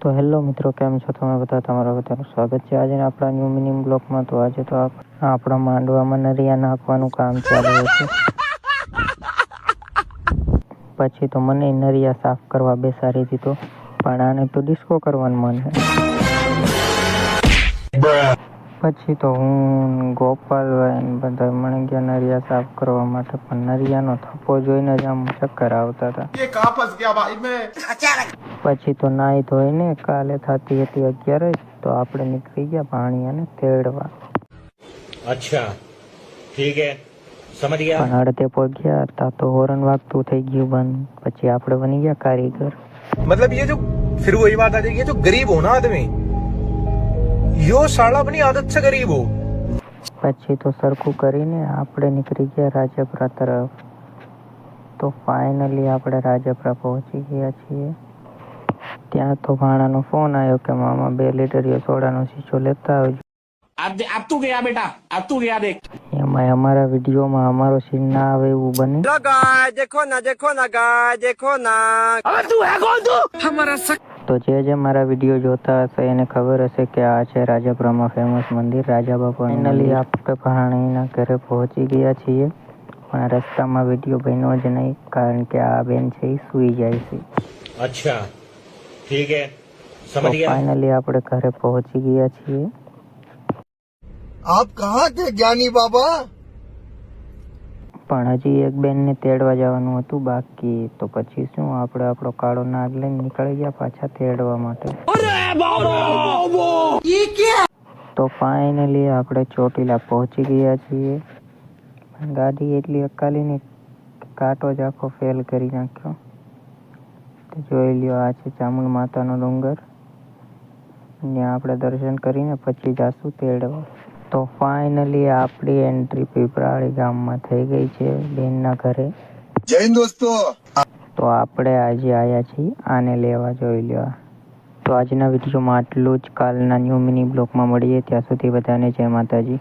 તો હેલો મિત્રો, કેમ છો તમે બધા? તમારા બધાનું સ્વાગત છે આજે આપણા ન્યૂ મિનિંગ બ્લોગમાં. તો આજે તો આપણા માંડવામાં નરિયા નાખવાનું કામ ચાલુ હતું. પછી તો મને નરિયા સાફ કરવા બેસાડી દીધો, પણ આને તો ડિસ્કો કરવાનું મન છે. પછી તો હું ગોપાલભાઈ બધા મળી ગયા નરિયા સાફ કરવા માટે, પણ નરિયાનો થપ્પો જોઈને જ આમ ચક્કર આવતા હતા. પછી તો નાહી ધોઈને કાલે થતી હતી 11 તો આપણે નીકળી ગયા પાણી અને તેડવા. અચ્છા ઠીક હે, સમજ ગયા. પણ અડધે પહોંચ્યા હતા તો હોરન વાગતું થઈ ગયું બંધ. પછી આપણે બની ગયા કારીગર. मतलब ये जो फिर वही बात आ जाएगी, जो गरीब हो ना आदमी, यो साला अपनी आदत से गरीब हो. પછી તો સરખું કરીને આપણે નીકળી ગયા રાજપરા તરફ. તો ફાઇનલી આપણે રાજપરા પહોંચી ગયા છીએ. ત્યાં તો ભાણાનો ફોન આવ્યો કે મામા 2 લીટર સોડાનો શીશો લેતા આવજો. अब तू गया बेटा, अब तू गया देख. એમાં અમારા વિડીયોમાં અમારો સીન ના આવે એવું બને. देखो ना अबे तू है कौन तू हमारा તો જે મારા વિડીયો જોતા હશે એને ખબર હશે કે આ છે રાજપરામાં ફેમસ મંદિર રાજા બાપા. ફાઇનલી આપણે ભાણીના ઘરે પહોંચી ગયા છીએ, પણ રસ્તામાં વિડીયો બન્યો જ નહીં, કારણ કે આ બેન છે એ સૂઈ જાય છે. अच्छा ठीक है, समझ गया. ફાઇનલી આપણે ઘરે પહોંચી ગયા છીએ. आप कहाँ थे ज्ञानी बाबा? પણ હજી એક બેનને તેડવા જવાનું હતું બાકી. તો પછી શું, આપણે આપણો કાળો નાગ લઈને નીકળી ગયા પાછા તેડવા માટે. તો ફાઇનલી આપણે ચોટીલા પહોંચી ગયા છીએ. ગાડી એટલી અકાલીની કાંટો જ આખો ફેલ કરી નાખ્યો. તો જોઈ લ્યો, આ છે ચામુંડ માતાનો ડુંગર. ત્યાં આપણે દર્શન કરીને પછી જાશું તેડવા. તો ફાઇનલી આપણી એન્ટ્રી પીપરાળી ગામમાં થઈ ગઈ છે બેનના ઘરે. जय हिंद दोस्तों. તો આપણે આજે આવ્યા છીએ આને લેવા. જોઈ લો. તો આજના વિડીયોમાં આટલું જ. કાલના ન્યૂ મિની બ્લોગમાં મળીએ. ત્યાં સુધી બધાને જય માતાજી.